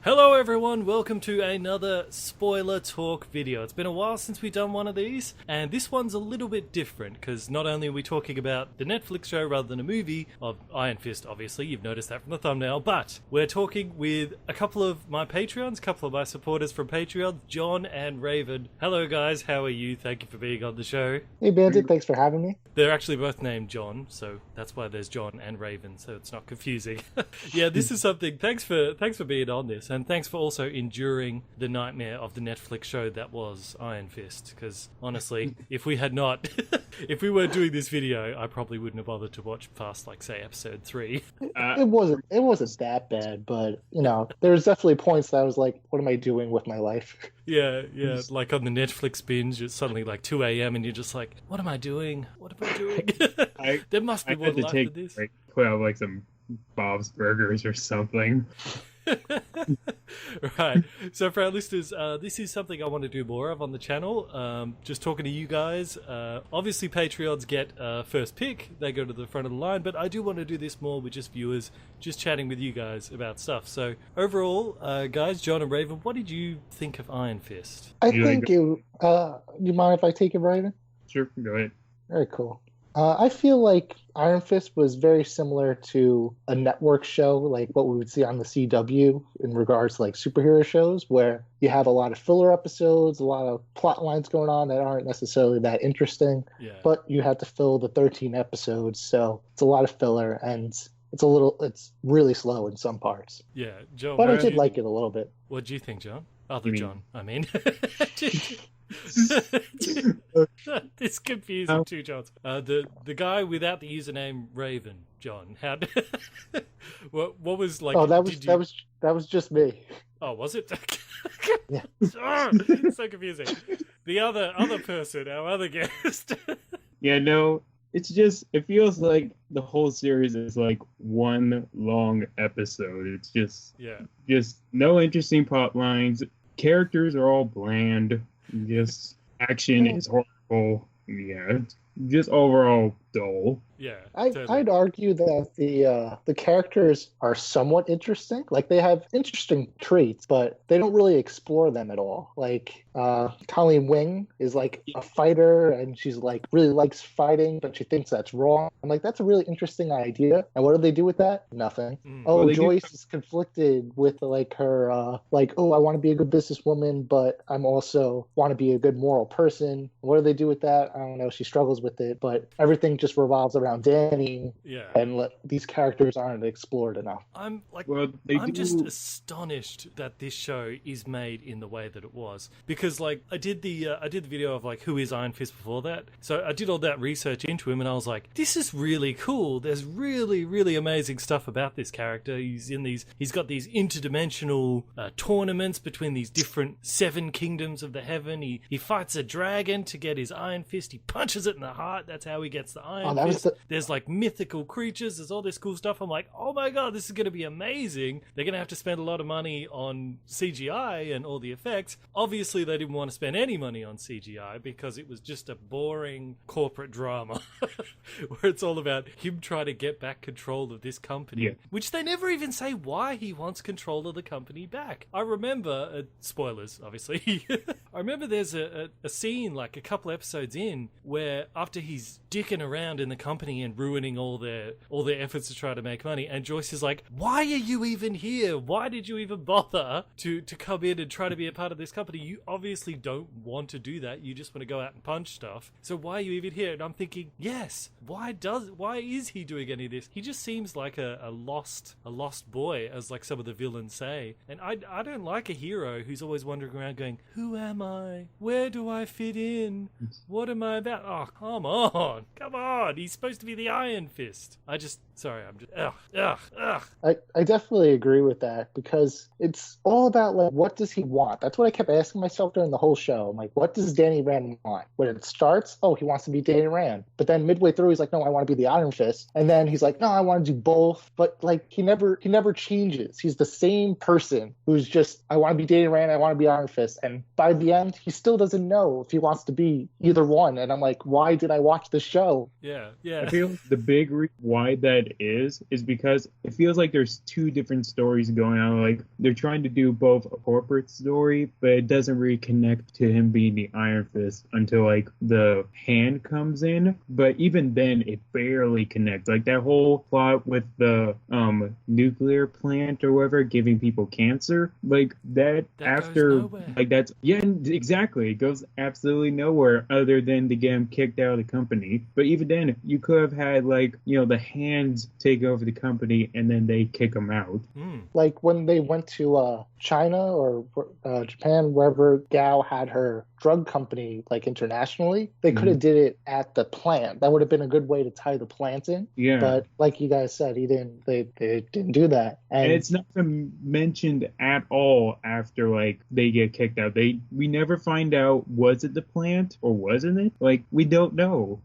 Hello everyone, welcome to another spoiler talk video. It's been a while since we've done one of these, and this one's a little bit different, because not only are we talking about the Netflix show rather than a movie of Iron Fist, obviously, you've noticed that from the thumbnail, but we're talking with a couple of my Patreons, a couple of my supporters from Patreon, John and Raven. Hello guys, how are you? Thank you for being on the show. Hey Bandit, thanks for having me. They're actually both named John, so that's why there's John and Raven, so it's not confusing. Yeah, this is something, thanks for being on this, and thanks for also enduring the nightmare of the Netflix show that was Iron Fist, because honestly, if we had not, if we weren't doing this video, I probably wouldn't have bothered to watch past, like, say, episode 3. It wasn't that bad, but, you know, there was definitely points that I was like, what am I doing with my life? Yeah, like on the Netflix binge, it's suddenly like 2 a.m. and you're just like, what am I doing? What am I doing? There must be more life than this. Put out like some Bob's Burgers or something. Right, so for our listeners, this is something I want to do more of on the channel, just talking to you guys. Obviously Patreons get first pick, they go to the front of the line, but I do want to do this more with just viewers, just chatting with you guys about stuff. So overall, guys, John and Raven, what did you think of Iron Fist? You mind if I take it, Raven? Sure, go ahead. Very cool. I feel like Iron Fist was very similar to a network show, like what we would see on the CW in regards to like superhero shows, where you have a lot of filler episodes, a lot of plot lines going on that aren't necessarily that interesting, but you have to fill the 13 episodes, so it's a lot of filler, and it's really slow in some parts. Yeah, John. But I did like it a little bit. What do you think, John? John, I mean. It's confusing, two Johns. The guy without the username Raven, John. How? what was like? Oh, that was just me. Oh, was it? Yeah. So confusing. The other person, our other guest. Yeah, no, it's just, it feels like the whole series is like one long episode. It's just no interesting plot lines. Characters are all bland. Just action is horrible. Yeah, just overall dull. Yeah, I'd argue that the characters are somewhat interesting. Like, they have interesting traits, but they don't really explore them at all. Like, Colleen Wing is like a fighter, and she's like really likes fighting, but she thinks that's wrong. I'm like, that's a really interesting idea. And what do they do with that? Nothing. Joyce is conflicted with like her like, oh, I want to be a good businesswoman, but I'm also want to be a good moral person. What do they do with that? I don't know. She struggles with it, but everything just revolves around Danny, and these characters aren't explored enough. I'm just astonished that this show is made in the way that it was, because like I did the video of like who is Iron Fist before that, so I did all that research into him, and I was like, this is really cool. There's really amazing stuff about this character. He's got these interdimensional tournaments between these different 7 kingdoms of the heaven. He fights a dragon to get his Iron Fist. He punches it in the heart. That's how he gets the Iron Fist. There's like mythical creatures. There's all this cool stuff. I'm like, oh my god, this is going to be amazing. They're going to have to spend a lot of money on CGI and all the effects. Obviously, they didn't want to spend any money on CGI because it was just a boring corporate drama where it's all about him trying to get back control of this company, which they never even say why he wants control of the company back. I remember, spoilers, obviously, I remember there's a scene like a couple episodes in where after he's dicking around in the company and ruining all their efforts to try to make money, and Joyce is like, why are you even here? Why did you even bother to come in and try to be a part of this company? You obviously don't want to do that. You just want to go out and punch stuff. So why are you even here? And I'm thinking, yes, why is he doing any of this? He just seems like a lost boy, as like some of the villains say. And I don't like a hero who's always wandering around going, who am I? Where do I fit in? What am I about? Oh, come on. He's supposed to be the Iron Fist. I definitely agree with that, because it's all about like, what does he want? That's what I kept asking myself during the whole show. I'm like, what does Danny Rand want? When it starts, oh, he wants to be Danny Rand, but then midway through he's like, no, I want to be the Iron Fist, and then he's like, no, I want to do both. But like, he never changes. He's the same person who's just, I want to be Danny Rand, I want to be Iron Fist, and by the end he still doesn't know if he wants to be either one. And I'm like, why did I watch this show Yeah. I feel the big why that is because it feels like there's two different stories going on. Like they're trying to do both a corporate story, but it doesn't really connect to him being the Iron Fist until like the hand comes in. But even then, it barely connects. Like that whole plot with the nuclear plant or whatever giving people cancer, like that after, like that's exactly. It goes absolutely nowhere other than to get him kicked out of the company. But even then, you could have had like the hands take over the company and then they kick him out. Like when they went to China or Japan, wherever Gao had her drug company, like internationally, they could have did it at the plant. That would have been a good way to tie the plant in. Yeah. But like you guys said, they didn't do that. And it's not mentioned at all after like they get kicked out. We never find out, was it the plant or wasn't it? Like we don't know.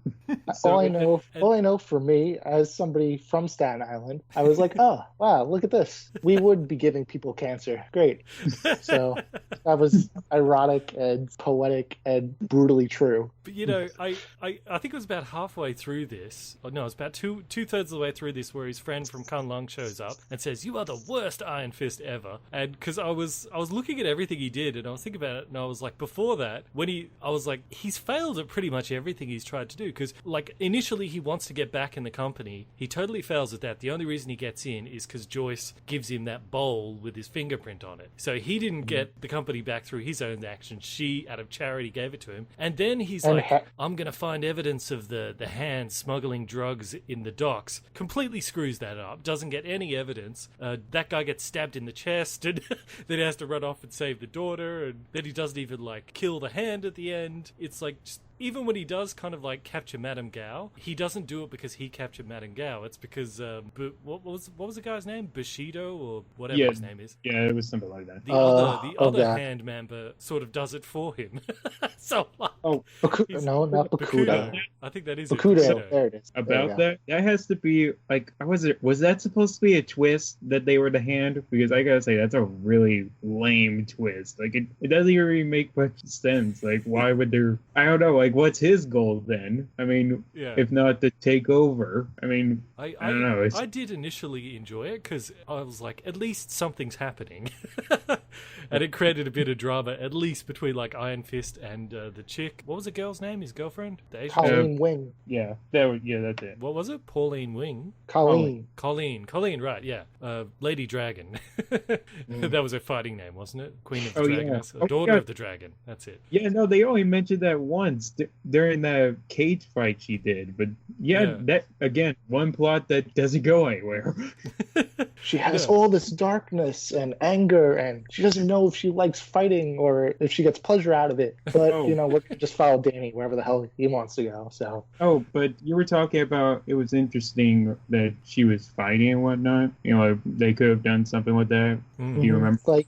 All I know for me, as somebody from Staten Island, I was like, oh wow, look at this. We would be giving people cancer. Great. So that was ironic and poetic and brutally true. But I think it was about halfway through this. Oh, no, it was about two-thirds of the way through this where his friend from Kunlun shows up and says, "You are the worst Iron Fist ever." And because I was looking at everything he did and I was thinking about it, and I was like, before that, I was like, he's failed at pretty much everything he's tried to do. Because like initially he wants to get back in the company, he totally fails at that. The only reason he gets in is because Joyce gives him that bowl with his fingerprint on it. So he didn't get the company back through his own actions. She, out of charity, gave it to him. And then he's I'm going to find evidence of the hand smuggling drugs in the docks. Completely screws that up. Doesn't get any evidence. That guy gets stabbed in the chest and then has to run off and save the daughter. And then he doesn't even like kill the hand at the end. It's like just... Even when he does kind of like capture Madame Gao, he doesn't do it because he captured Madame Gao. It's because what was the guy's name? Bushido or whatever his name is. Yeah, it was something like that. The other hand member sort of does it for him. So like, not Bakudo. I think that is Bakudo. There it is. About that has to be like, was that supposed to be a twist that they were the hand? Because I gotta say that's a really lame twist. Like it doesn't even really make much sense. Like why would there? I don't know. Like, what's his goal then? I mean, if not to take over. I mean, I don't know. I did initially enjoy it because I was like, at least something's happening. And it created a bit of drama, at least between like Iron Fist and the chick. What was the girl's name? His girlfriend? The Asian Colleen Wing. Yeah, that's it. What was it? Pauline Wing? Colleen, right, yeah. Lady Dragon. That was her fighting name, wasn't it? Queen of the Dragons. Yeah. Daughter of the Dragon. That's it. Yeah, no, they only mentioned that once during the cage fight she did. But that, again, one plot that doesn't go anywhere. She has all this darkness and anger, and she doesn't know if she likes fighting or if she gets pleasure out of it. But, we're just follow Danny wherever the hell he wants to go. So. Oh, but you were talking about it was interesting that she was fighting and whatnot. They could have done something with that. Mm-hmm. Do you remember? Like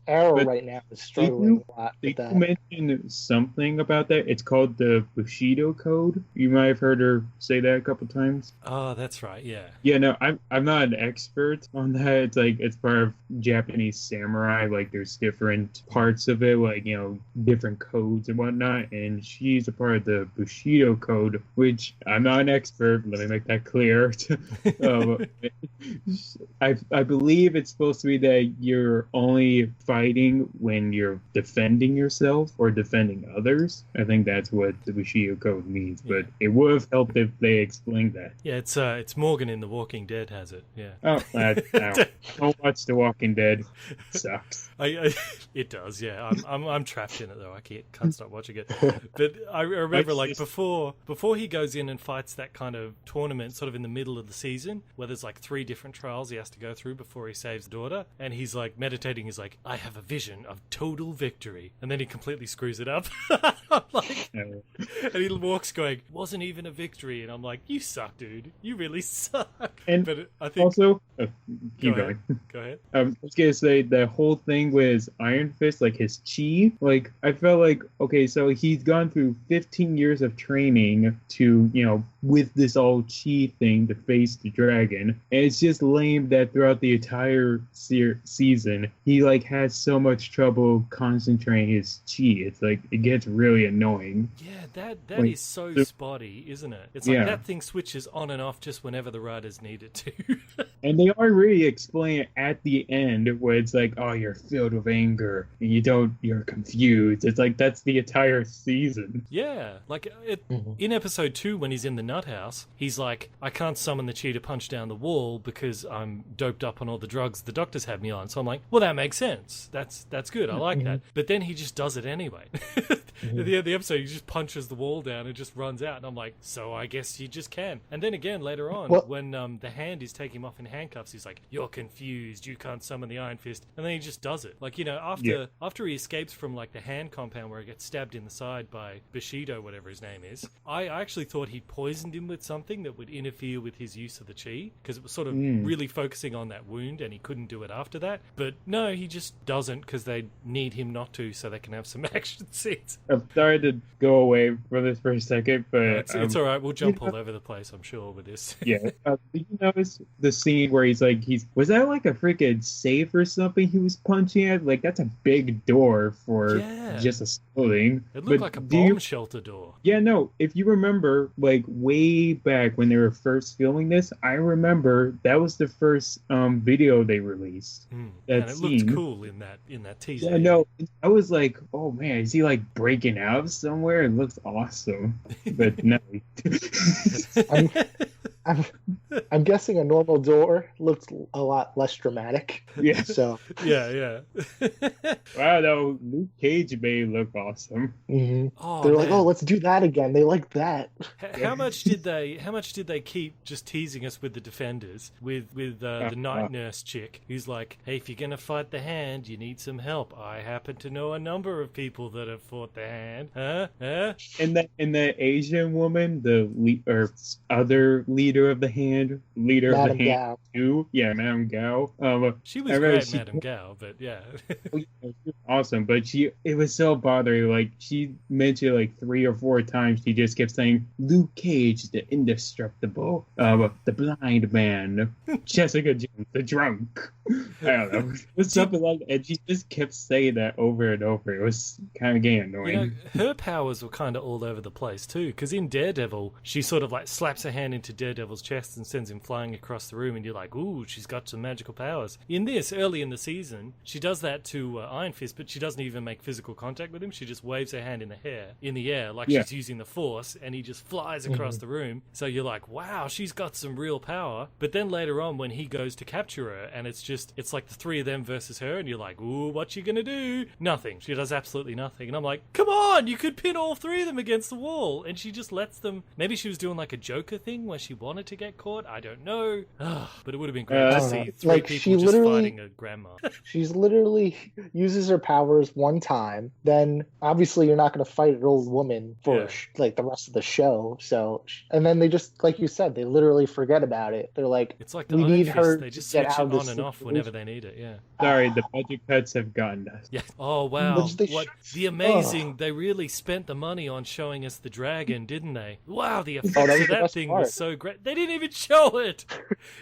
Arrow right now is struggling a lot with that. You mentioned something about that. It's called the Bushido Code. You might have heard her say that a couple times. Oh, that's right. Yeah. Yeah. No, I'm not an expert on that. It's like it's part of Japanese samurai. Like there's different parts of it, like different codes and whatnot. And she's a part of the Bushido Code, which I'm not an expert. Let me make that clear. I believe it's supposed to be that you're only fighting when you're defending yourself or defending others. I think that's what the Bushido Code means, but it would have helped if they explained that. Yeah, it's Morgan in The Walking Dead has it. Yeah. Oh, don't watch The Walking Dead. It sucks. It does. Yeah. I'm trapped in it though. I can't stop watching it. But I remember like before he goes in and fights that kind of tournament, sort of in the middle of the season, where there's like 3 different trials he has to go through before he saves the daughter, and he's like meditating. He's like, I have a vision of total victory, and then he completely screws it up. And he walks going, wasn't even a victory, and I'm like, you suck, dude. You really suck. And but I think also, keep going. Go ahead. I was gonna say the whole thing with Iron Fist, like his chi. Like I felt like, okay, so he's gone through 15 years of training to with this all chi thing to face the dragon. And it's just lame that throughout the entire season, he like has so much trouble concentrating his chi. It's like it gets really annoying. Yeah, that is so spotty, isn't it? It's like that thing switches on and off just whenever the writers need it to. And they are really explaining at the end where it's like, oh, you're filled with anger and you're confused. It's like that's the entire season. Yeah, like in episode 2 when he's in the nut house, he's like, I can't summon the chi to punch down the wall because I'm doped up on all the drugs the doctors have me on. So I'm like, well, that makes sense. That's good. I like that. But then he just does it anyway. At the end of the episode, he just punches the wall down and just runs out. And I'm like, so I guess you just can. And then again, later on, when the hand is taking him off in handcuffs, he's like, you're confused. You can't summon the Iron Fist. And then he just does it. Like, after he escapes from like the hand compound where he gets stabbed in the side by Bushido, whatever his name is, I actually thought he poisoned him with something that would interfere with his use of the chi, because it was sort of really focusing on that wound and he couldn't do it after that. But no, he just doesn't because they need him not to so they can have some action scenes. I'm sorry to go away from this for a second, but it's all right. We'll jump all over the place, I'm sure, with this. Yeah. Did you notice the scene where was that like a freaking safe or something he was punching at? Like that's a big door for just a building. It looked like a bomb shelter door. Yeah, no. If you remember, like way back when they were first filming this, I remember that was the first video they released. And it looked cool in that teaser. Yeah, no. I was like, oh man, is he like breaking out somewhere? It looks awesome. But no. I'm guessing a normal door looks a lot less dramatic. Yeah. So. Yeah. Wow, though, Luke Cage may look awesome. Mm-hmm. Oh, they're like, oh, let's do that again. They like that. How much did they keep just teasing us with the Defenders, with the night nurse chick who's like, hey, if you're gonna fight the Hand, you need some help. I happen to know a number of people that have fought the Hand. Huh? And the Asian woman, other leader of the Hand, Madame Gao. too. Yeah, Madame Gao. She was great, Madame Gao, but yeah. She was awesome, but it was so bothering. Like she mentioned like 3 or 4 times, she just kept saying Luke Cage, the indestructible, the blind man, Jessica Jones, the drunk. I don't know. It was something like that. And she just kept saying that over and over. It was kind of getting annoying. Her powers were kind of all over the place too, because in Daredevil, she sort of like slaps her hand into Daredevil's chest and sends him flying across the room, and you're like, ooh, she's got some magical powers. In this, early in the season, she does that to Iron Fist, but she doesn't even make physical contact with him. She just waves her hand in the air, like she's using the Force, and he just flies across the room. So you're like, wow, she's got some real power. But then later on, when he goes to capture her, and it's like the 3 of them versus her, and you're like, ooh, what you gonna do? Nothing. She does absolutely nothing. And I'm like, come on, you could pin all 3 of them against the wall. And she just lets them. Maybe she was doing like a Joker thing where she wanted to get caught. I don't know. But it would have been great to see 3 people just fighting a grandma. She's literally uses her powers one time. Then obviously you're not going to fight an old woman for like the rest of the show. So, and then they just, like you said, they literally forget about it. They're like, it's like the we need her. They just switch it on and off whenever they need it. Yeah. Sorry, the budget cuts have gotten us. Yeah. Oh wow. The amazing. They really spent the money on showing us the dragon, didn't they? Wow, the effects of that thing was so great. They didn't even show it.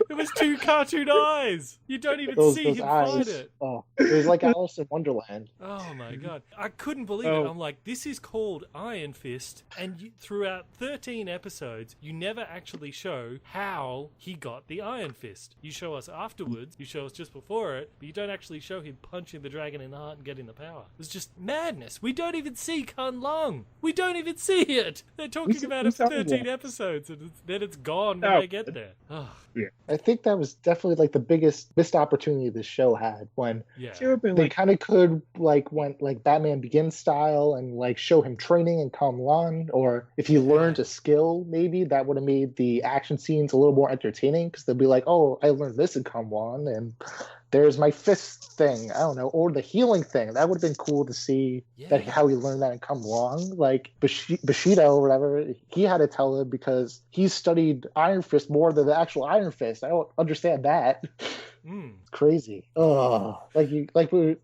It was 2 cartoon eyes. You don't even see him fight it. Oh, it was like Alice in Wonderland. Oh my god. I couldn't believe it. I'm like, this is called Iron Fist, and throughout 13 episodes, you never actually show how he got the Iron Fist. You show us afterwards, you show us just before it, but you don't actually show him punching the dragon in the heart and getting the power. It's just madness. We don't even see Kun Lung. We don't even see it. They're talking about it for 13 episodes, and then it's gone when they get there. Oh. Yeah. I think that was definitely like the biggest missed opportunity this show had when they kind of could went like Batman Begins style and like show him training in Kunlun, or if he learned a skill, maybe that would have made the action scenes a little more entertaining because they'll be like, oh, I learned this in Kunlun and there's my fist thing, I don't know, or the healing thing. That would have been cool to see that how he learned that in Kunlun. Like Bushido or whatever, he had to tell him because he studied Iron Fist more than the actual Iron Fist. I don't understand that. It's crazy. Oh,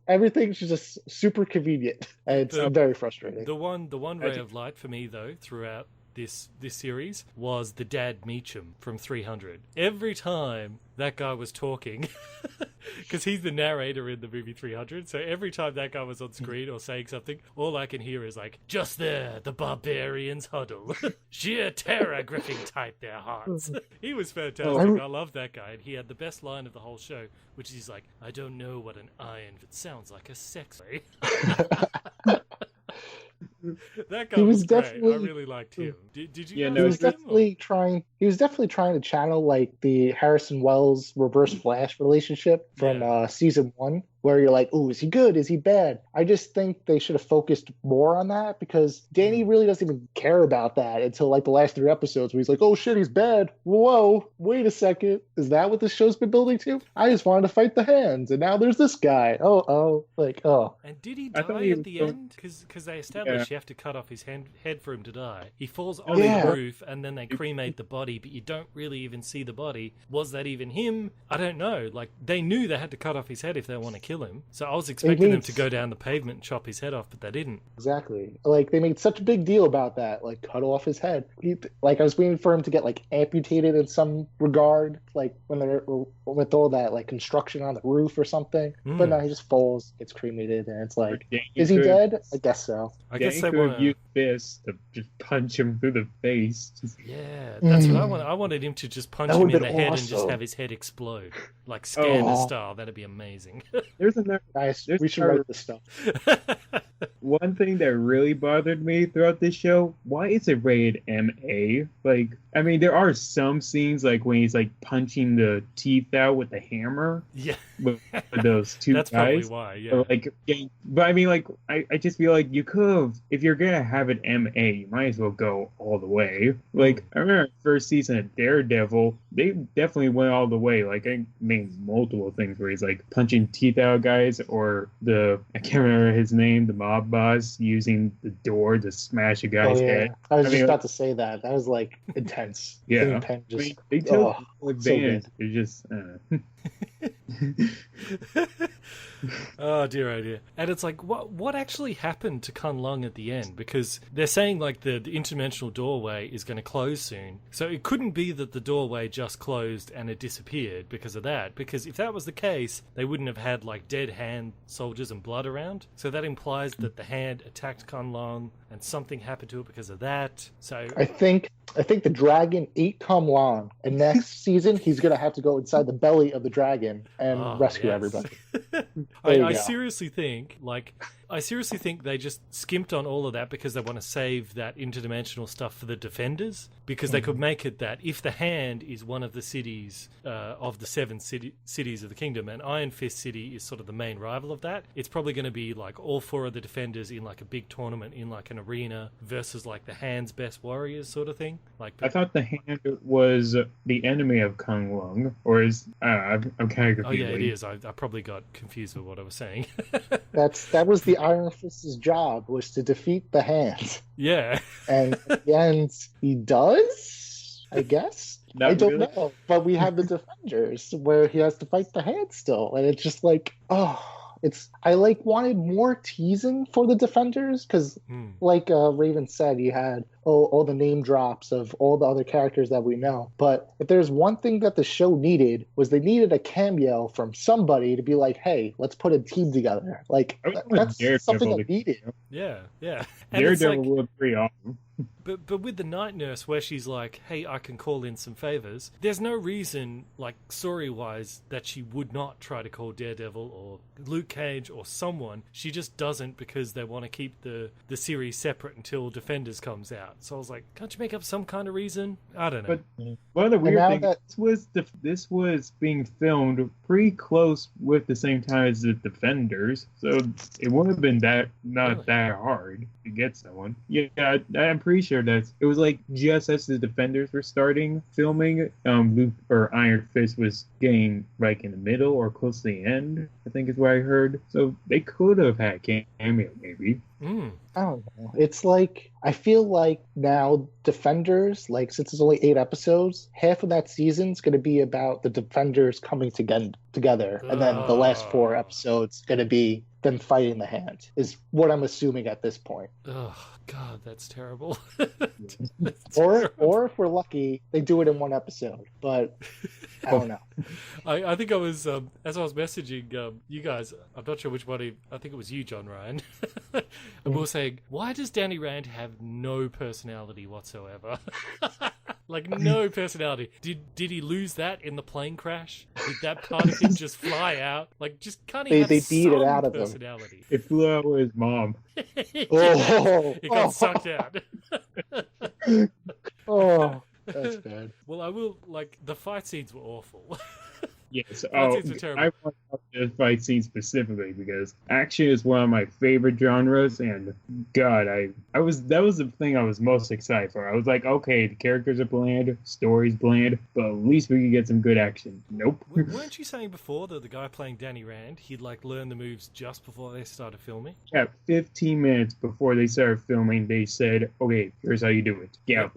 everything's just super convenient, and it's very frustrating. The one ray of light for me though throughout this series was the Dad Meacham from 300. Every time that guy was talking, because he's the narrator in the movie 300, so every time that guy was on screen or saying something, all I can hear is like, just there, the barbarians huddle. Sheer terror gripping tight their hearts. He was fantastic. I love that guy. And he had the best line of the whole show, which is like, I don't know what an iron, it sounds like a sex ray. That guy was great. I really liked him. Did you? He was definitely trying. He was definitely trying to channel like the Harrison Wells Reverse Flash relationship from season 1, where you're like, "Ooh, is he good? Is he bad?" I just think they should have focused more on that, because Danny really doesn't even care about that until like the last 3 episodes, where he's like, "Oh shit, he's bad. Whoa, wait a second, is that what this show's been building to? I just wanted to fight the hands, and now there's this guy. Oh." And did he die at the end? Because they established you have to cut off his head for him to die. He falls on the roof, and then they cremate the body, but you don't really even see the body. Was that even him? I don't know. Like, they knew they had to cut off his head if they want to kill him. So I was expecting them to go down the pavement and chop his head off, but they didn't. Exactly. Like, they made such a big deal about that. Like, cut off his head. I was waiting for him to get, like, amputated in some regard, like, when they're with all that, like, construction on the roof or something. But no, he just falls, gets cremated, and it's like, is he dead? I guess so. I guess they could have used fists to just punch him through the face. Yeah, that's what I wanted. I wanted him to just punch him in the head and just have his head explode. Like Scanner style. That'd be amazing. We should write this stuff. One thing that really bothered me throughout this show, why is it rated MA? Like, I mean, there are some scenes like when he's like punching the teeth out with the hammer. Yeah. With those two That's guys. Probably why, yeah. But I mean, like, I just feel like you could have, if you're going to have it MA, you might as well go all the way. Like, I remember first season of Daredevil, they definitely went all the way. Like, I named multiple things where he's like punching teeth out guys, or I can't remember his name, the mob boss using the door to smash a guy's head. I was just about to say that. That was like intense. Yeah. They took advantage. So it's just oh dear. And it's like, what actually happened to Kun Lung at the end? Because they're saying like the interdimensional doorway is going to close soon. So it couldn't be that the doorway just closed and it disappeared because of that. Because if that was the case, they wouldn't have had like dead hand soldiers and blood around. So that implies that the hand attacked Kun Lung and something happened to it because of that. So I think the dragon ate Kun Lung, and next season he's gonna have to go inside the belly of the dragon and rescue everybody. I seriously think they just skimped on all of that because they want to save that interdimensional stuff for the Defenders, because they could make it that if the hand is one of the cities of the 7 cities of the kingdom, and Iron Fist City is sort of the main rival of that, it's probably going to be like all 4 of the Defenders in like a big tournament in like an arena versus like the hand's best warriors sort of thing. Like, I thought the hand was the enemy of Kun Lung, or is I'm kind of confused. Oh yeah, it is. I probably got confused with what I was saying. That was the Iron Fist's job, was to defeat the hand. Yeah. And at the end, he does, I guess. I don't know. But we have the Defenders, where he has to fight the hand still. And it's just like, I wanted more teasing for the Defenders, because like Raven said, you had all the name drops of all the other characters that we know. But if there's one thing that the show needed, was they needed a cameo from somebody to be like, hey, let's put a team together. Like, that's something that needed. Yeah. And Daredevil would be awesome. But with the Night Nurse, where she's like, hey, I can call in some favors, there's no reason, like, story-wise, that she would not try to call Daredevil or Luke Cage or someone. She just doesn't, because they want to keep the series separate until Defenders comes out. So I was like, can't you make up some kind of reason? I don't know. But one of the weird things, this was being filmed pretty close with the same time as the Defenders, so it wouldn't have been that hard to get someone. Yeah, I'm pretty sure that it was like just as the Defenders were starting filming, Luke or Iron Fist was getting like in the middle or close to the end, I think is what I heard. So they could have had cameo maybe. I don't know. It's like, I feel like now Defenders, like, since it's only 8 episodes, half of that season's going to be about the Defenders coming together, and then the last 4 episodes going to be them fighting the Hand, is what I'm assuming at this point. Oh God, that's terrible. Or if we're lucky, they do it in one episode. But I don't know. I think I was as I was messaging you guys. I'm not sure which one. I think it was you, John Ryan. And we were saying, why does Danny Rand have no personality whatsoever? Like no personality. Did he lose that in the plane crash? Did that part of him just fly out? Like, just can't he have they beat it out of personality? It flew out with his mom. It got sucked out. Oh, that's bad. Well, I will, like, the fight scenes were awful. Yes. Fight scenes were terrible. I want to talk the fight scene specifically because action is one of my favorite genres, and God, that was the thing I was most excited for. I was like, okay, the characters are bland, story's bland, but at least we can get some good action. Nope. Weren't you saying before that the guy playing Danny Rand, he'd like learn the moves just before they started filming? Yeah, 15 minutes before they started filming, they said, okay, here's how you do it. Yeah.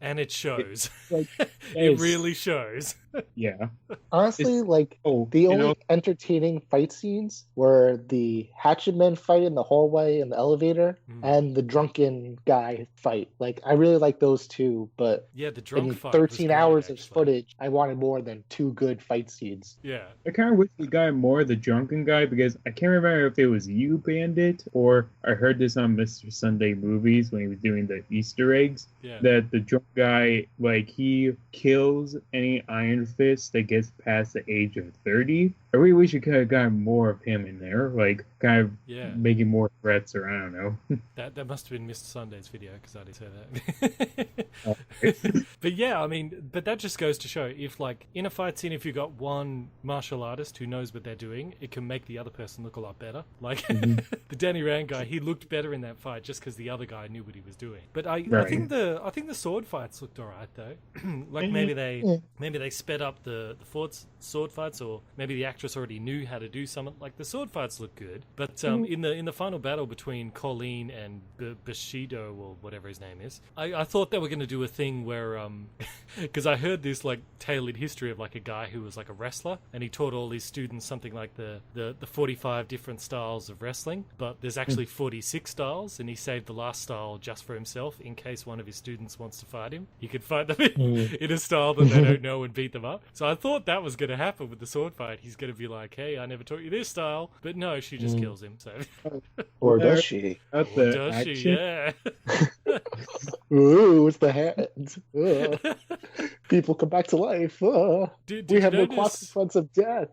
And it shows. Like, it really shows. Yeah. Honestly, like, the only entertaining fight scenes were the Hatchet Men fight in the hallway in the elevator and the drunken guy fight. Like, I really like those two, but yeah, the drunk in fight 13 hours of footage, I wanted more than 2 good fight scenes. Yeah. I kind of wish we got more of the drunken guy because I can't remember if it was you, Bandit, or I heard this on Mr. Sunday Movies when he was doing the Easter eggs, that the drunk guy, like, he kills any Iron Fist that gets past the age of 30. I really wish we could have gotten more of him in there, like, kind of making more threats, or I don't know. That must have been Mr. Sunday's video, because I did say that. But yeah, I mean, but that just goes to show, if, like, in a fight scene, if you've got one martial artist who knows what they're doing, it can make the other person look a lot better. Like, the Danny Rand guy, he looked better in that fight just because the other guy knew what he was doing. But I think the sword fights looked alright, though. Like, maybe they sped up the sword fights, or maybe the actress already knew how to do something. Like, the sword fights look good, but in the final battle between Colleen and Bushido, or whatever his name is, I thought they were going to do a thing where because I heard this, like, tailored history of, like, a guy who was like a wrestler, and he taught all his students something like the 45 different styles of wrestling, but there's actually 46 styles, and he saved the last style just for himself in case one of his students wants to fight him. He could fight them in a style that they don't know and beat them up. So I thought that was going to happen with the sword fight. He's going to be like, hey, I never taught you this style. But no, she just kills him. So. Or does she? Or does she? Yeah. Ooh, it's the hands. People come back to life. We have no consequence of death.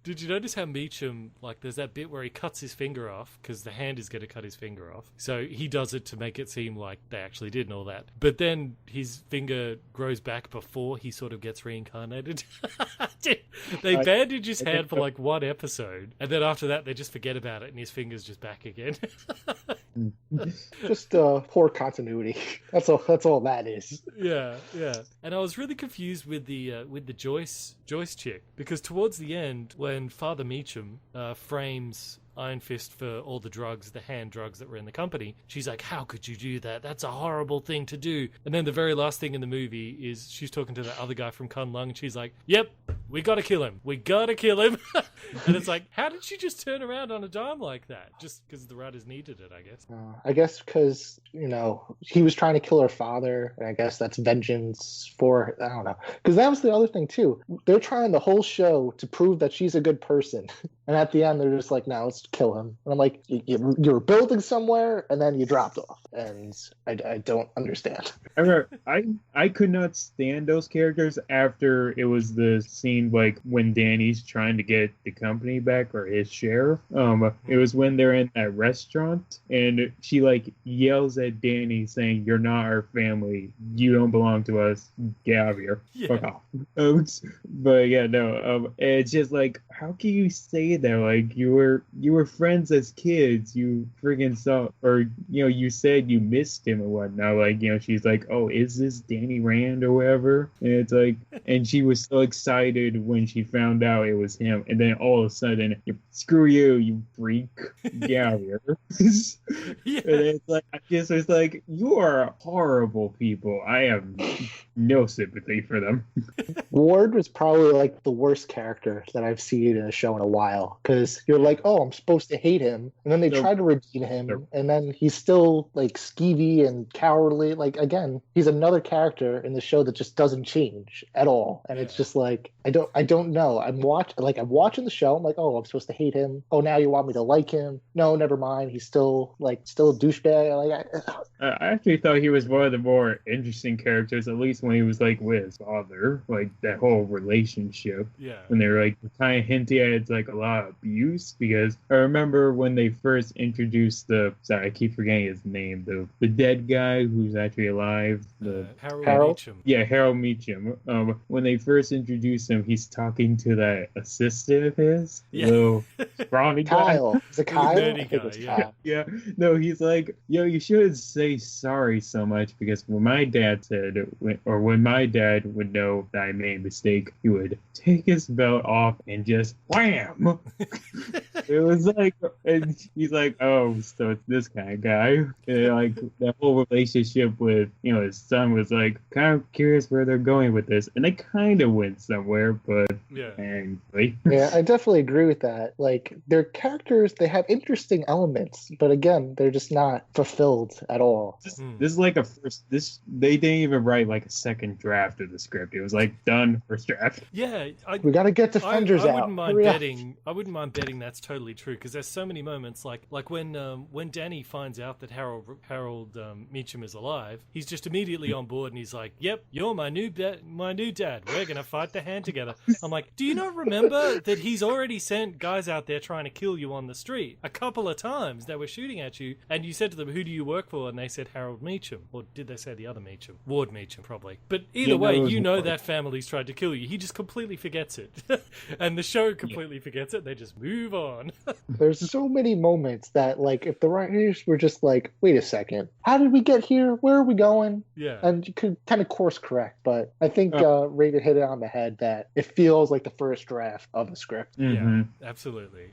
Did you notice how Meacham, like, there's that bit where he cuts his finger off because the Hand is going to cut his finger off. So he does it to make it seem like they actually did and all that. But then his finger grows back before he sort of gets reincarnated. They bandage his hand for like one episode, and then after that they just forget about it and his finger's just back again. Just poor continuity. That's all that is. Yeah. And I was really confused with the Joyce chick, because towards the end, when Father Meacham frames Iron Fist for all the drugs, the hand drugs that were in the company, she's like, how could you do that? That's a horrible thing to do. And then the very last thing in the movie is she's talking to the other guy from Kunlun, and she's like, yep, we gotta kill him. And it's like, how did she just turn around on a dime like that? Just because the writers needed it, I guess. I guess because, he was trying to kill her father, and I guess that's vengeance for, I don't know. Because that was the other thing, too. They're trying the whole show to prove that she's a good person. And at the end, they're just like, no, let's kill him. And I'm like, you're building somewhere, and then you dropped off. And I don't understand. I could not stand those characters after it was the scene, like, when Danny's trying to get the company back, or his share. It was when they're in that restaurant, and she, like, yells at Danny saying, you're not our family. You don't belong to us. Get out of here. Yeah. Fuck off. But yeah, no. It's just like, how can you say that? Like, you were friends as kids. You friggin' saw, or, you said you missed him or whatnot. Like, she's like, oh, is this Danny Rand or whatever? And it's like, and she was so excited did when she found out it was him, and then all of a sudden, screw you, you freak, get out of here. Yeah. And it's like, I guess it's like, you are horrible people. I have no sympathy for them. Ward was probably like the worst character that I've seen in a show in a while, because you're like, oh, I'm supposed to hate him, and then they try to redeem him, and then he's still like skeevy and cowardly. Like, again, he's another character in the show that just doesn't change at all, and it's just like, I don't know. I'm watching the show. I'm like, oh, I'm supposed to hate him. Oh, now you want me to like him? No, never mind. He's still a douchebag. Like, I actually thought he was one of the more interesting characters, at least when he was like with his father, like that whole relationship. Yeah. When they were like kind of hinting at it's like a lot of abuse, because I remember when they first introduced I keep forgetting his name, the dead guy who's actually alive. Harold Meacham. Yeah, Harold Meacham. When they first introduced him, he's talking to that assistant of his, little scrawny guy. Kyle. Is it Kyle? Guy, yeah. No, he's like, yo, you shouldn't say sorry so much, because when my dad when my dad would know that I made a mistake, he would take his belt off and just wham. It was like, and he's like, oh, so it's this kind of guy. And like that whole relationship with his son was like, kind of curious where they're going with this, and they kind of went somewhere, but anyway. Yeah, I definitely agree with that. Like, their characters, they have interesting elements, but again, they're just not fulfilled at all. This is like they didn't even write like a second draft of the script. It was like done, first draft. Yeah, we got to get Defenders out. I wouldn't mind betting that's totally true, because there's so many moments like when Danny finds out that Harold Meacham is alive, he's just immediately on board, and he's like, "Yep, you're my new dad. We're gonna fight the hand together." I'm like, "Do you not remember that he's already sent guys out there trying to kill you on the street a couple of times? They were shooting at you, and you said to them, 'Who do you work for?' And they said Harold Meacham, or did they say the other Meacham? Ward Meacham, probably. But either way, that family's tried to kill you. He just completely forgets it, and the show completely forgets it. They just move on." There's so many moments that, like, if the writers were just like, wait a second, how did we get here? Where are we going? Yeah. And you could kind of course correct, but I think Raven hit it on the head that it feels like the first draft of the script. Mm-hmm. Yeah, absolutely.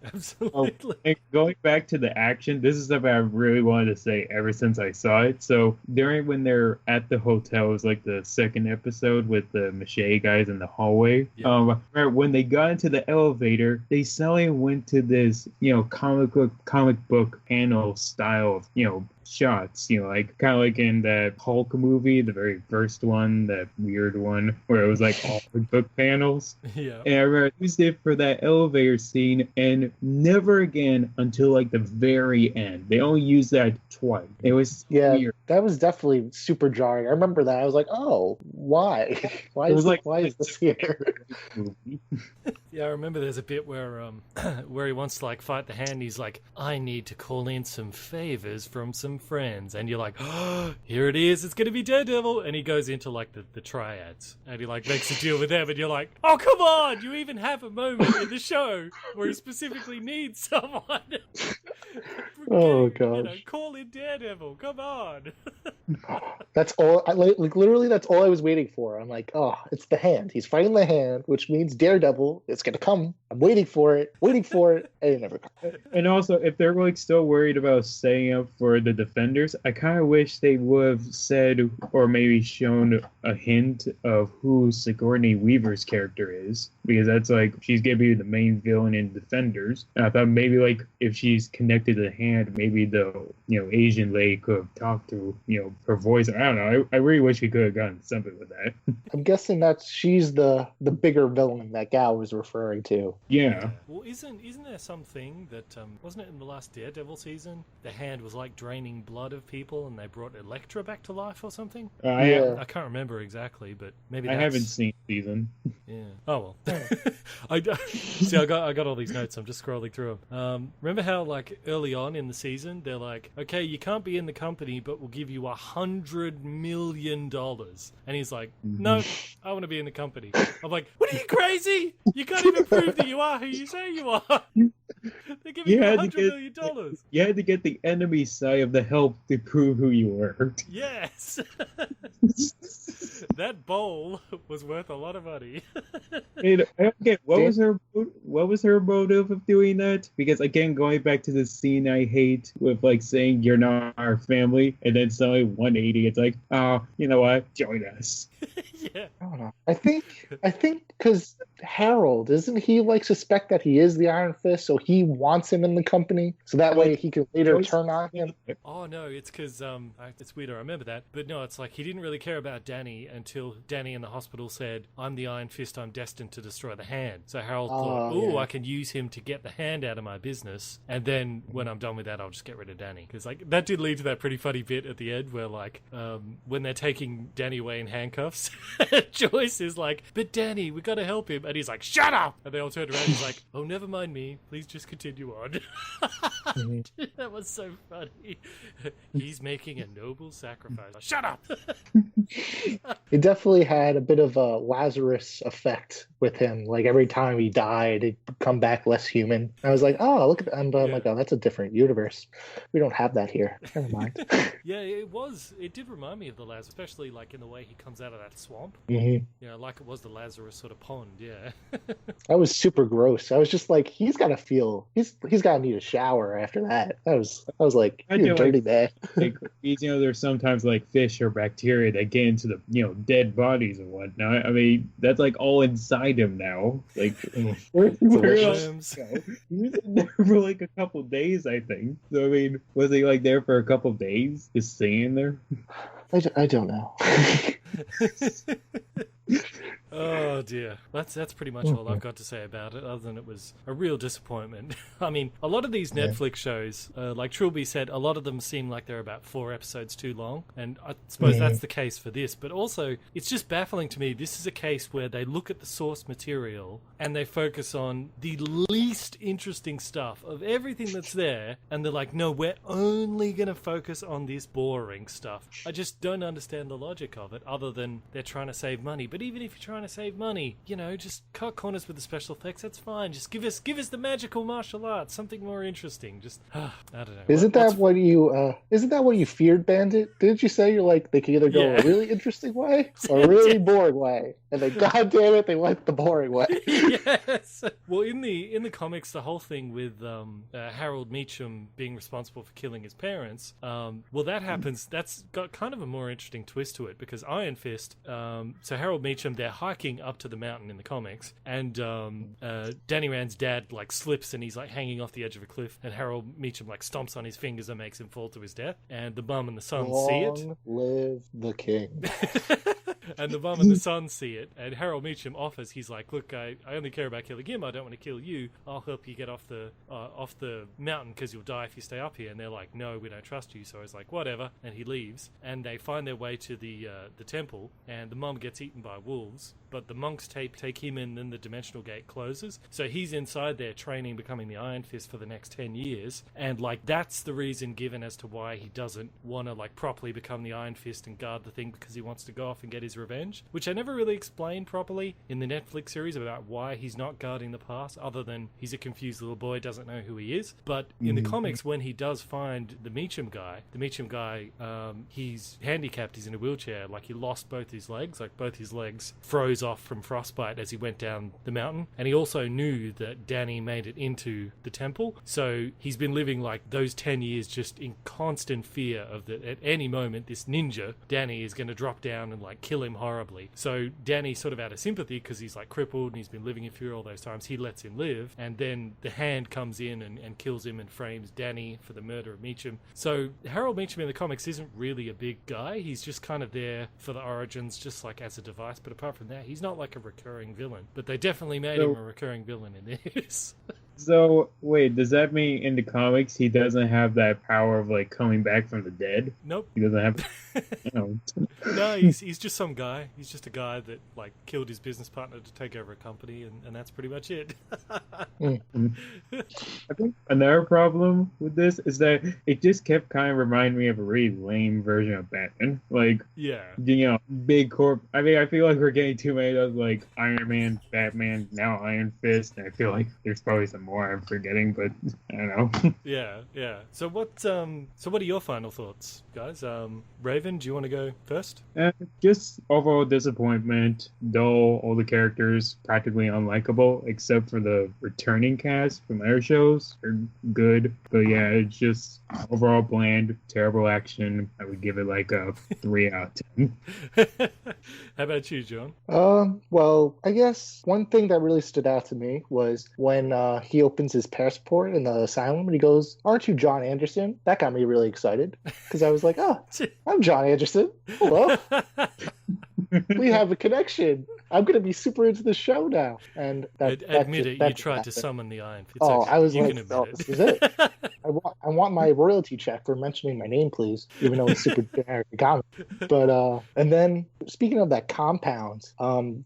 And going back to the action, this is something I really wanted to say ever since I saw it. So when they're at the hotel, it was like the second episode with the mache guys in the hallway. Yeah. When they got into the elevator, they suddenly went to this, comic book panel style of, shots, like kind of like in that Hulk movie, the very first one, that weird one where it was like all the book panels. Yeah. And I remember I used it for that elevator scene, and never again until like the very end. They only used that twice. It was weird. That was definitely super jarring. I remember that. I was like, oh, why? Why is this here? Yeah, I remember there's a bit where he wants to like fight the hand. He's like, I need to call in some favors from some friends, and you're like, oh, here it is, it's gonna be Daredevil, and he goes into like the triads, and he like makes a deal with them, and you're like, oh, come on, you even have a moment in the show where he specifically needs someone. Oh gosh. Call in Daredevil, come on. That's all. Literally, that's all I was waiting for. I'm like, oh, it's the hand. He's fighting the hand, which means Daredevil. It's gonna come. I'm waiting for it, and it never comes. And also, if they're like still worried about setting up for the Defenders, I kind of wish they would have said, or maybe shown a hint of who Sigourney Weaver's character is, because that's like, she's gonna be the main villain in Defenders. And I thought maybe like if she's connected to the hand, maybe the Asian lady could have talked to her voice. I don't know. I really wish we could have gotten something with that. I'm guessing that she's the bigger villain that Gal was referring to. Yeah. Well, isn't there something that wasn't it in the last Daredevil season? The hand was like draining blood of people, and they brought Elektra back to life or something. I can't remember exactly, but maybe I haven't seen season. Yeah. Oh well. I got all these notes. I'm just scrolling through them. Remember how like early on in the season they're like, okay, you can't be in the company, but we'll give you $100 million, and he's like, no, I want to be in the company. I'm like, what are you, crazy? You can't even prove that you are who you say you are. They're giving you $100 million. You had to get the enemy side of the help to prove who you were. Yes. that bowl was worth a lot of money. Okay, what was her motive of doing that? Because again, going back to the scene I hate with like saying you're not our family, and then suddenly 180, it's like, oh, you know what? Join us. Yeah. I don't know. I think because Harold, isn't he like suspect that he is the Iron Fist, so he wants him in the company, so that way he can later turn on him? Oh no, it's because it's weird. I remember that, but no, it's like he didn't really care about Danny until Danny in the hospital said, "I'm the Iron Fist. I'm destined to destroy the Hand." So Harold thought, "Oh, yeah. I can use him to get the Hand out of my business, and then when I'm done with that, I'll just get rid of Danny." Because like that did lead to that pretty funny bit at the end where like when they're taking Danny away in handcuffs, Joyce is like, "But Danny, we got to help him," and he's like, "Shut up!" And they all turn around. And he's like, "Oh, never mind me. Please just continue on." That was so funny. He's making a noble sacrifice. Shut up! It definitely had a bit of a Lazarus effect with him. Like every time he died, he'd come back less human. I was like, oh, look at that. And I'm like, oh, that's a different universe. We don't have that here. Never mind. Yeah, it was. It did remind me of the Lazarus, especially like in the way he comes out of that swamp. Mm-hmm. You know, like it was the Lazarus sort of pond. Yeah. That was super gross. I was just like, he's got to need a shower after that. I was like, you're dirty man. Like, there's sometimes like fish or bacteria that get into the dead bodies and whatnot. I mean, that's like all inside him now. Like, where else? He was in there for like a couple days, I think. So I mean, was he like there for a couple days, just staying there? I don't know. Oh dear, that's pretty much all I've got to say about it, other than it was a real disappointment. I mean, a lot of these Netflix shows, like Trilby said, a lot of them seem like they're about 4 episodes too long, and I suppose that's the case for this, but also, it's just baffling to me. This is a case where they look at the source material, and they focus on the least interesting stuff of everything that's there, and they're like, no, we're only going to focus on this boring stuff. I just don't understand the logic of it, other than they're trying to save money. But even if you're trying to save money, just cut corners with the special effects, that's fine. Just give us the magical martial arts, something more interesting. Just I don't know. Isn't that what you feared, Bandit? Didn't you say you're like they could either go a really interesting way or a really boring way? And then god damn it, they went the boring way. Yes. Well, in the comics, the whole thing with Harold Meacham being responsible for killing his parents, well, that happens. That's got kind of a more interesting twist to it, because Iron Fist, so Harold Meacham, they're hiking up to the mountain in the comics, and Danny Rand's dad like slips and he's like hanging off the edge of a cliff, and Harold Meacham like stomps on his fingers and makes him fall to his death, and the mum and the son see it. Long live the king. And the mum and the son see it, and Harold Meacham offers, he's like, look, I only care about killing him, I don't want to kill you, I'll help you get off the mountain because you'll die if you stay up here. And they're like, no, we don't trust you. So he's like, whatever, and he leaves, and they find their way to the temple, and the mum gets eaten by wolves, but the monks take him in, and the dimensional gate closes, so he's inside there training, becoming the Iron Fist for the next 10 years, and like that's the reason given as to why he doesn't want to like properly become the Iron Fist and guard the thing, because he wants to go off and get his revenge, which I never really explained properly in the Netflix series about why he's not guarding the past, other than he's a confused little boy, doesn't know who he is. But in the comics, when he does find the Meacham guy, he's handicapped, he's in a wheelchair, like he lost both his legs, like both his legs froze off from frostbite as he went down the mountain, and he also knew that Danny made it into the temple, so he's been living like those 10 years just in constant fear of that at any moment this ninja, Danny, is going to drop down and like kill him horribly. So Danny, sort of out of sympathy, because he's like crippled and he's been living in fear all those times, he lets him live, and then the Hand comes in and kills him and frames Danny for the murder of Meacham. So Harold Meacham in the comics isn't really a big guy, he's just kind of there for the origins, just like as a device, but apart from that, he's not like a recurring villain. But they definitely made him a recurring villain in this. So, wait, does that mean in the comics he doesn't have that power of, like, coming back from the dead? Nope. He doesn't have... No, he's just some guy. He's just a guy that, like, killed his business partner to take over a company, and that's pretty much it. I think another problem with this is that it just kept kind of reminding me of a really lame version of Batman. Like, yeah, big corp... I mean, I feel like we're getting too many of those, like, Iron Man, Batman, now Iron Fist, and I feel like there's probably some more I'm forgetting, but I don't know. Yeah. So what are your final thoughts, guys? Raven, do you want to go first? Just overall disappointment, dull, all the characters practically unlikable, except for the returning cast from other shows are good. But yeah, it's just overall bland, terrible action. I would give it like a 3 out of 10. How about you, John? Well, I guess one thing that really stood out to me was when he opens his passport in the asylum and he goes, "Aren't you John Anderson?" That got me really excited because I was like, "Oh, I'm John Anderson. Hello." We have a connection. I'm going to be super into the show now. And admit it, you tried to summon the Iron Fist. Oh, okay. I was you like, oh, this is it. I want my royalty check for mentioning my name, please, even though it's super generic. Got me. But and then speaking of that compound,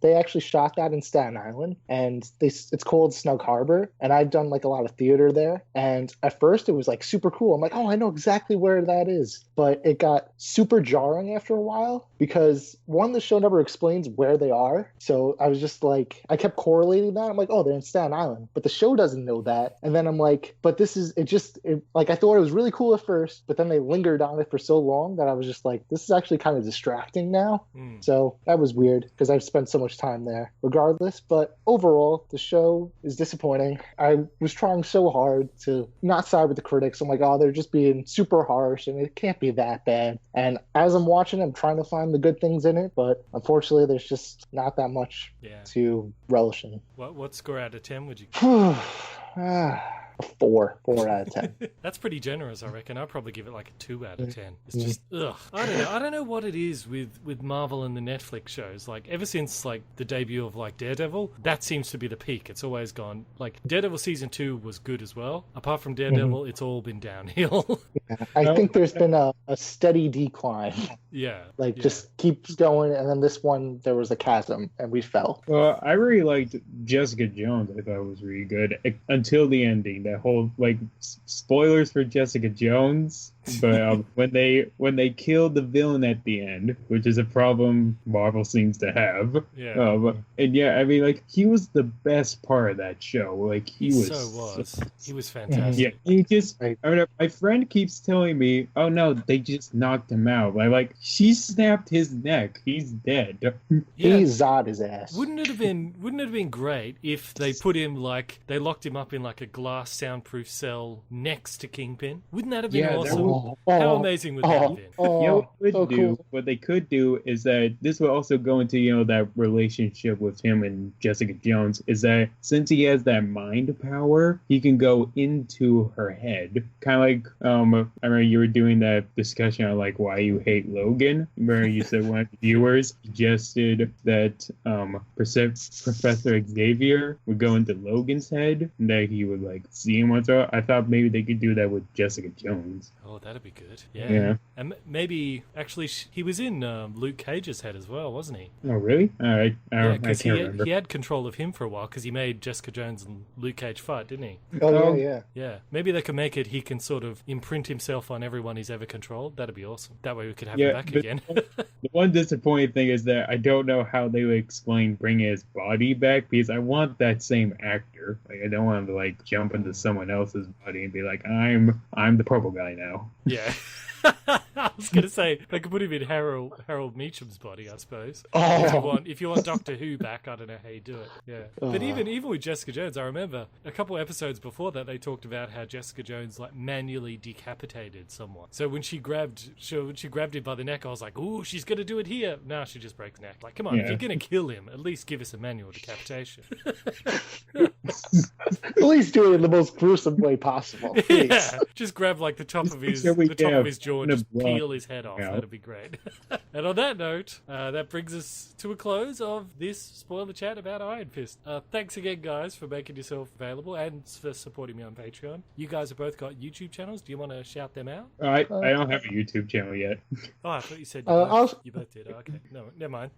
they actually shot that in Staten Island, and it's called Snug Harbor. And I've done like a lot of theater there, and at first it was like super cool. I'm like, oh, I know exactly where that is, but it got super jarring after a while because one, the show never explains where they are. So I was just like, I kept correlating that. I'm like, oh, they're in Staten Island, but the show doesn't know that. And then I'm like, but this is, like, I thought it was really cool at first, but then they lingered on it for so long that I was just like, this is actually kind of distracting now. So that was weird because I've spent so much time there regardless. But overall, the show is disappointing. I was trying so hard to not side with the critics. I'm like, oh, they're just being super harsh and it can't be that bad. And as I'm watching, I'm trying to find the good things in it, but unfortunately, there's just not that much to relish in. What score out of 10 would you give? 4 out of 10. That's pretty generous, I reckon. I'd probably give it like a 2 out of 10. It's just I don't know what it is with Marvel and the Netflix shows. Like ever since like the debut of like Daredevil, that seems to be the peak. It's always gone like Daredevil season 2 was good as well. Apart from Daredevil, it's all been downhill. I think there's been a steady decline. Just keeps going, and then this one there was a chasm and we fell. Well, I really liked Jessica Jones. I thought it was really good until the ending. That whole like spoilers for Jessica Jones, but when they killed the villain at the end, which is a problem Marvel seems to have. I mean, like he was the best part of that show. Like he was fantastic. Yeah, he just. I mean, my friend keeps telling me, "Oh no, they just knocked him out." Like she snapped his neck. He's dead. He Zod his ass. Wouldn't it have been great if they put him like they locked him up in like a glass soundproof cell next to Kingpin? Wouldn't that have been awesome? How amazing would that have been? What they could do is that this would also go into that relationship with him and Jessica Jones. Is that since he has that mind power, he can go into her head, kind of like I remember you were doing that discussion on like why you hate Logan. Remember you said one of the viewers suggested that Professor Xavier would go into Logan's head and that he would like see him once. I thought maybe they could do that with Jessica Jones. Oh, that'd be good. Yeah. And maybe actually he was in Luke Cage's head as well, wasn't he? Oh, really? All right. I because can't remember. He had control of him for a while because he made Jessica Jones and Luke Cage fight, didn't he? Oh, yeah. Yeah. Maybe they could make it he can sort of imprint himself on everyone he's ever controlled. That'd be awesome. That way we could have him back again. The one disappointing thing is that I don't know how they would explain bringing his body back because I want that same actor. Like I don't want him to like jump into someone else's body and be like, I'm the purple guy now. Yeah. I was going to say, they could put him in Harold Meacham's body, I suppose. If you want Doctor Who back, I don't know how you do it. Yeah. But even with Jessica Jones, I remember a couple episodes before that, they talked about how Jessica Jones like manually decapitated someone. So when she grabbed him by the neck, I was like, ooh, she's going to do it here. No, she just breaks neck. Like, come on, if you're going to kill him, at least give us a manual decapitation. At least do it in the most gruesome way possible. Please. Yeah. Just grab like the top of his jaw and just peel his head off. That'd be great. And on that note, that brings us to a close of this spoiler chat about Iron Fist. Thanks again, guys, for making yourself available and for supporting me on Patreon. You guys have both got YouTube channels. Do you want to shout them out? I don't have a YouTube channel yet. Oh, I thought you said you both did. Oh, okay, no, never mind.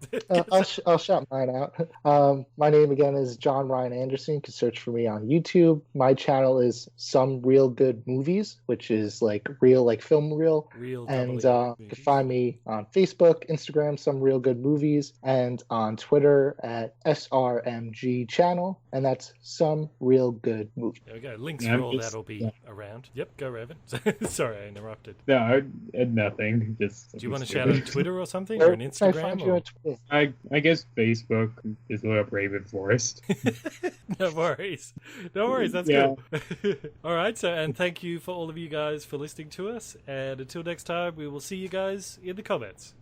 I'll shout mine out. My name again is John Ryan Anderson. You can search for me on YouTube. My channel is Some Real Good Movies, which is like real, like film reel. Real And W you can find me on Facebook, Instagram, Some Real Good Movies, and on Twitter at SRMG Channel, and that's Some Real Good Movies. There we go. Links for all that will be around. Yep, go Raven. Sorry, I interrupted. No, I had nothing. Just do you want to shout out Twitter or something, or an Instagram? Or... I guess Facebook is Look Up Raven Forest. No worries. No worries. That's cool. All right. So, and thank you for all of you guys for listening to us. And until next time, we will see you guys in the comments.